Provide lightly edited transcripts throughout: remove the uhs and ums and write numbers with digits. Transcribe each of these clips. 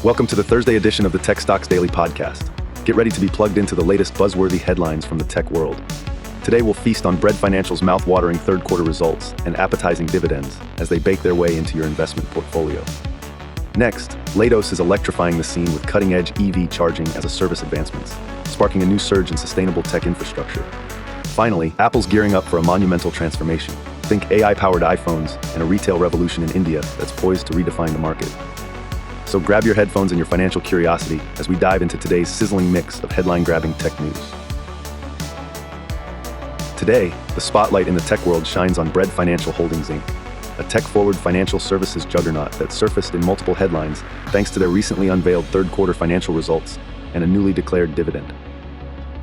Welcome to the Thursday edition of the Tech Stocks Daily Podcast. Get ready to be plugged into the latest buzzworthy headlines from the tech world. Today we'll feast on Bread Financial's mouth-watering third quarter results and appetizing dividends as they bake their way into your investment portfolio. Next, Leidos is electrifying the scene with cutting-edge EV charging as a service advancements, sparking a new surge in sustainable tech infrastructure. Finally, Apple's gearing up for a monumental transformation. Think AI-powered iPhones and a retail revolution in India that's poised to redefine the market. So grab your headphones and your financial curiosity as we dive into today's sizzling mix of headline-grabbing tech news. Today, the spotlight in the tech world shines on Bread Financial Holdings Inc., a tech-forward financial services juggernaut that surfaced in multiple headlines thanks to their recently unveiled third-quarter financial results and a newly declared dividend.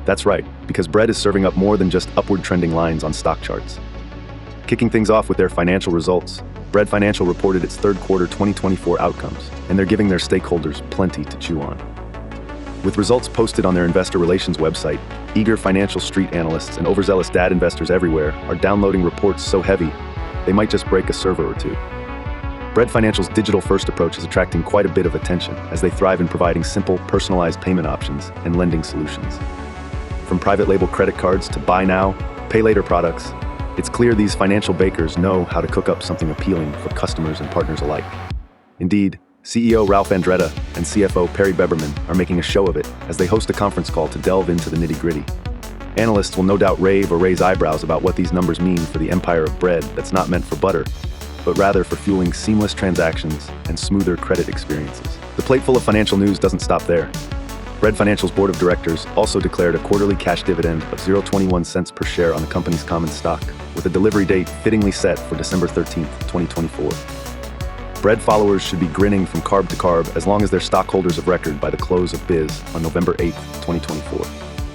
That's right, because Bread is serving up more than just upward trending lines on stock charts. Kicking things off with their financial results, Bread Financial reported its third quarter 2024 outcomes, and they're giving their stakeholders plenty to chew on. With results posted on their investor relations website, eager financial street analysts and overzealous dad investors everywhere are downloading reports so heavy, they might just break a server or two. Bread Financial's digital-first approach is attracting quite a bit of attention as they thrive in providing simple, personalized payment options and lending solutions. From private label credit cards to buy now, pay later products, it's clear these financial bakers know how to cook up something appealing for customers and partners alike. Indeed, CEO Ralph Andretta and CFO Perry Beberman are making a show of it as they host a conference call to delve into the nitty-gritty. Analysts will no doubt rave or raise eyebrows about what these numbers mean for the empire of bread that's not meant for butter, but rather for fueling seamless transactions and smoother credit experiences. The plateful of financial news doesn't stop there. Bread Financial's board of directors also declared a quarterly cash dividend of $0.21 per share on the company's common stock, with a delivery date fittingly set for December 13, 2024. Bread followers should be grinning from carb to carb as long as they're stockholders of record by the close of biz on November 8, 2024.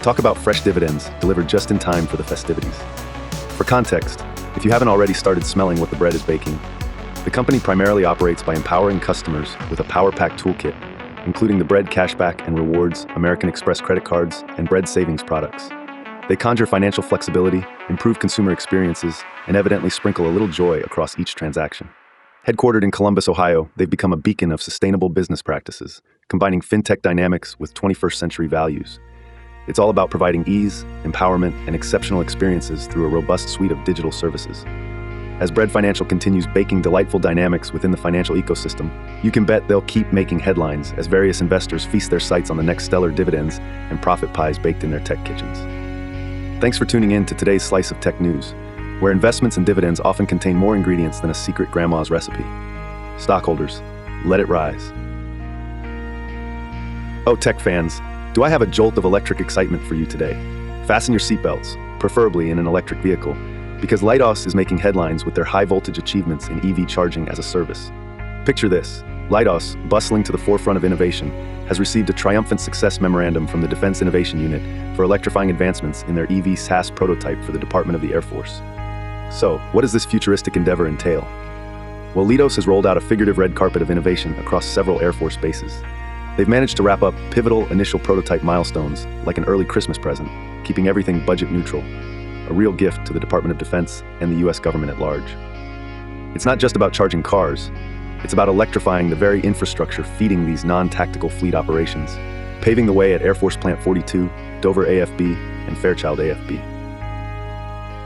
Talk about fresh dividends delivered just in time for the festivities. For context, if you haven't already started smelling what the bread is baking, the company primarily operates by empowering customers with a power-packed toolkit, including the Bread Cashback and Rewards, American Express credit cards, and Bread Savings products. They conjure financial flexibility, improve consumer experiences, and evidently sprinkle a little joy across each transaction. Headquartered in Columbus, Ohio, they've become a beacon of sustainable business practices, combining fintech dynamics with 21st century values. It's all about providing ease, empowerment, and exceptional experiences through a robust suite of digital services. As Bread Financial continues baking delightful dynamics within the financial ecosystem, you can bet they'll keep making headlines as various investors feast their sights on the next stellar dividends and profit pies baked in their tech kitchens. Thanks for tuning in to today's slice of tech news, where investments and dividends often contain more ingredients than a secret grandma's recipe. Stockholders, let it rise. Oh, tech fans, do I have a jolt of electric excitement for you today? Fasten your seatbelts, preferably in an electric vehicle, because Leidos is making headlines with their high-voltage achievements in EV charging as a service. Picture this: Leidos, bustling to the forefront of innovation, has received a triumphant success memorandum from the Defense Innovation Unit for electrifying advancements in their EV SaaS prototype for the Department of the Air Force. So, what does this futuristic endeavor entail? Well, Leidos has rolled out a figurative red carpet of innovation across several Air Force bases. They've managed to wrap up pivotal initial prototype milestones like an early Christmas present, keeping everything budget neutral. A real gift to the Department of Defense and the U.S. government at large. It's not just about charging cars, it's about electrifying the very infrastructure feeding these non-tactical fleet operations, paving the way at Air Force Plant 42, Dover AFB, and Fairchild AFB.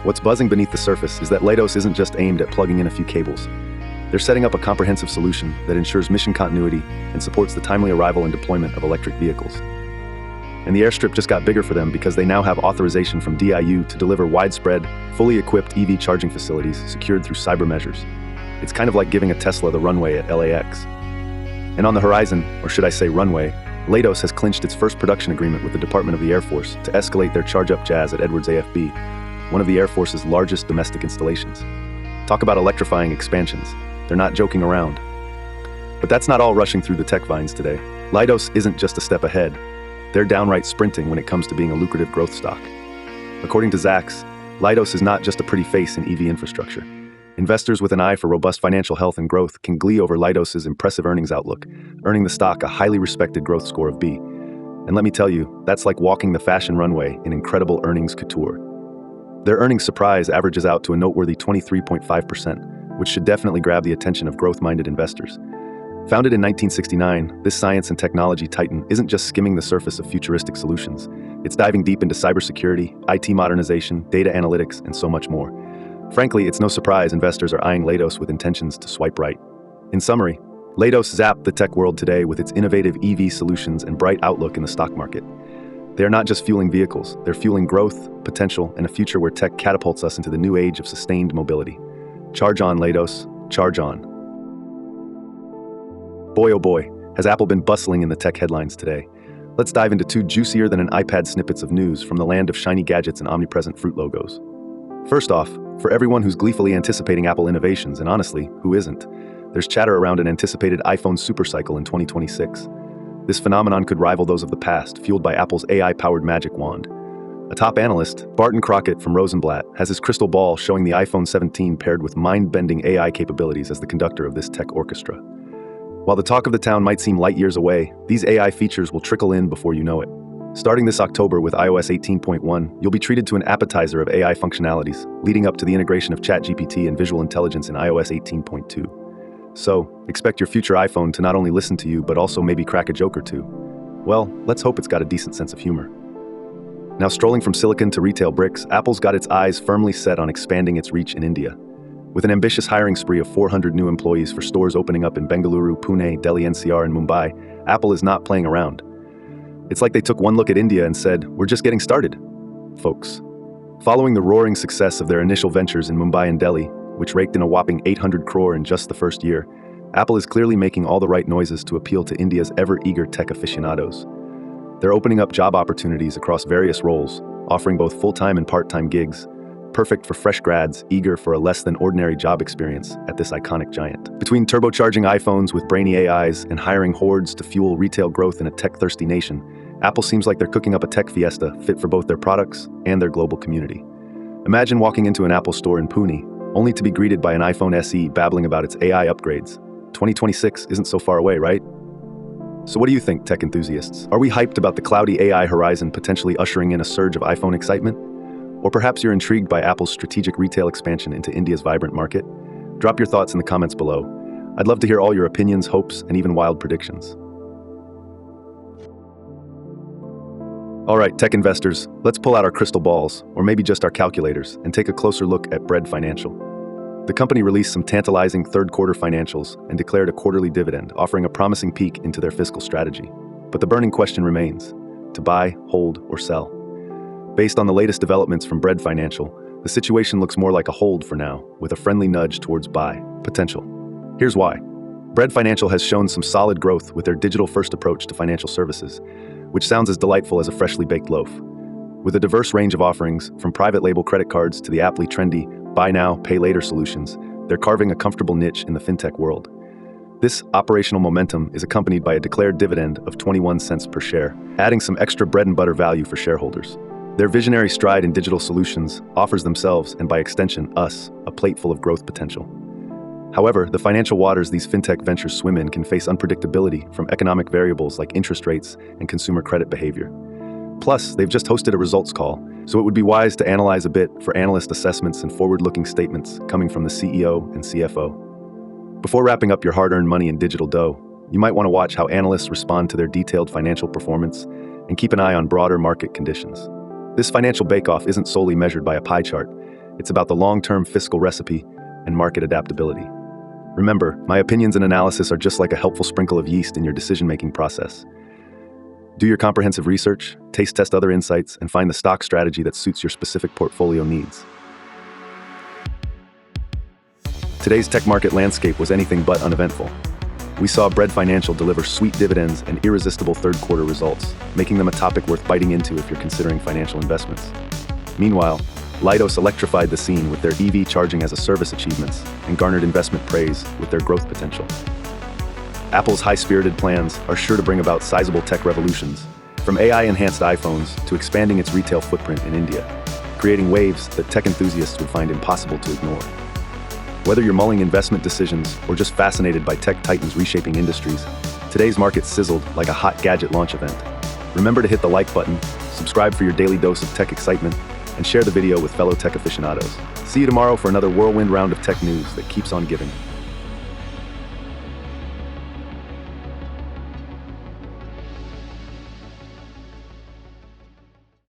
What's buzzing beneath the surface is that Leidos isn't just aimed at plugging in a few cables. They're setting up a comprehensive solution that ensures mission continuity and supports the timely arrival and deployment of electric vehicles. And the airstrip just got bigger for them because they now have authorization from DIU to deliver widespread, fully equipped EV charging facilities secured through cyber measures. It's kind of like giving a Tesla the runway at LAX. And on the horizon, or should I say runway, Leidos has clinched its first production agreement with the Department of the Air Force to escalate their charge-up jazz at Edwards AFB, one of the Air Force's largest domestic installations. Talk about electrifying expansions. They're not joking around. But that's not all rushing through the tech vines today. Leidos isn't just a step ahead. They're downright sprinting when it comes to being a lucrative growth stock. According to Zacks, Leidos is not just a pretty face in EV infrastructure. Investors with an eye for robust financial health and growth can glee over Leidos' impressive earnings outlook, earning the stock a highly respected growth score of B. And let me tell you, that's like walking the fashion runway in incredible earnings couture. Their earnings surprise averages out to a noteworthy 23.5%, which should definitely grab the attention of growth-minded investors. Founded in 1969, this science and technology titan isn't just skimming the surface of futuristic solutions. It's diving deep into cybersecurity, IT modernization, data analytics, and so much more. Frankly, it's no surprise investors are eyeing Leidos with intentions to swipe right. In summary, Leidos zapped the tech world today with its innovative EV solutions and bright outlook in the stock market. They are not just fueling vehicles, they're fueling growth, potential, and a future where tech catapults us into the new age of sustained mobility. Charge on, Leidos, charge on. Boy oh boy, has Apple been bustling in the tech headlines today. Let's dive into two juicier than an iPad snippets of news from the land of shiny gadgets and omnipresent fruit logos. First off, for everyone who's gleefully anticipating Apple innovations, and honestly, who isn't, there's chatter around an anticipated iPhone supercycle in 2026. This phenomenon could rival those of the past, fueled by Apple's AI-powered magic wand. A top analyst, Barton Crockett from Rosenblatt, has his crystal ball showing the iPhone 17 paired with mind-bending AI capabilities as the conductor of this tech orchestra. While the talk of the town might seem light years away, these AI features will trickle in before you know it. Starting this October with iOS 18.1, you'll be treated to an appetizer of AI functionalities, leading up to the integration of ChatGPT and visual intelligence in iOS 18.2. So, expect your future iPhone to not only listen to you, but also maybe crack a joke or two. Well, let's hope it's got a decent sense of humor. Now, strolling from silicon to retail bricks, Apple's got its eyes firmly set on expanding its reach in India. With an ambitious hiring spree of 400 new employees for stores opening up in Bengaluru, Pune, Delhi NCR, and Mumbai, Apple is not playing around. It's like they took one look at India and said, "We're just getting started, folks." Following the roaring success of their initial ventures in Mumbai and Delhi, which raked in a whopping 800 crore in just the first year, Apple is clearly making all the right noises to appeal to India's ever-eager tech aficionados. They're opening up job opportunities across various roles, offering both full-time and part-time gigs, perfect for fresh grads eager for a less-than-ordinary job experience at this iconic giant. Between turbocharging iPhones with brainy AIs and hiring hordes to fuel retail growth in a tech-thirsty nation, Apple seems like they're cooking up a tech fiesta fit for both their products and their global community. Imagine walking into an Apple store in Pune, only to be greeted by an iPhone SE babbling about its AI upgrades. 2026 isn't so far away, right? So what do you think, tech enthusiasts? Are we hyped about the cloudy AI horizon potentially ushering in a surge of iPhone excitement? Or perhaps you're intrigued by Apple's strategic retail expansion into India's vibrant market? Drop your thoughts in the comments below. I'd love to hear all your opinions, hopes, and even wild predictions. All right, tech investors, let's pull out our crystal balls, or maybe just our calculators, and take a closer look at Bread Financial. The company released some tantalizing third-quarter financials and declared a quarterly dividend, offering a promising peek into their fiscal strategy. But the burning question remains: to buy, hold, or sell? Based on the latest developments from Bread Financial, the situation looks more like a hold for now, with a friendly nudge towards buy potential. Here's why. Bread Financial has shown some solid growth with their digital-first approach to financial services, which sounds as delightful as a freshly baked loaf. With a diverse range of offerings, from private label credit cards to the aptly trendy buy now, pay later solutions, they're carving a comfortable niche in the fintech world. This operational momentum is accompanied by a declared dividend of 21 cents per share, adding some extra bread and butter value for shareholders. Their visionary stride in digital solutions offers themselves, and by extension us, a plate full of growth potential. However, the financial waters these fintech ventures swim in can face unpredictability from economic variables like interest rates and consumer credit behavior. Plus, they've just hosted a results call, so it would be wise to analyze a bit for analyst assessments and forward-looking statements coming from the CEO and CFO. Before wrapping up your hard-earned money in digital dough, you might want to watch how analysts respond to their detailed financial performance and keep an eye on broader market conditions. This financial bake-off isn't solely measured by a pie chart. It's about the long-term fiscal recipe and market adaptability. Remember, my opinions and analysis are just like a helpful sprinkle of yeast in your decision-making process. Do your comprehensive research, taste test other insights, and find the stock strategy that suits your specific portfolio needs. Today's tech market landscape was anything but uneventful. We saw Bread Financial deliver sweet dividends and irresistible third-quarter results, making them a topic worth biting into if you're considering financial investments. Meanwhile, Leidos electrified the scene with their EV charging-as-a-service achievements and garnered investment praise with their growth potential. Apple's high-spirited plans are sure to bring about sizable tech revolutions, from AI-enhanced iPhones to expanding its retail footprint in India, creating waves that tech enthusiasts would find impossible to ignore. Whether you're mulling investment decisions or just fascinated by tech titans reshaping industries, today's market sizzled like a hot gadget launch event. Remember to hit the like button, subscribe for your daily dose of tech excitement, and share the video with fellow tech aficionados. See you tomorrow for another whirlwind round of tech news that keeps on giving.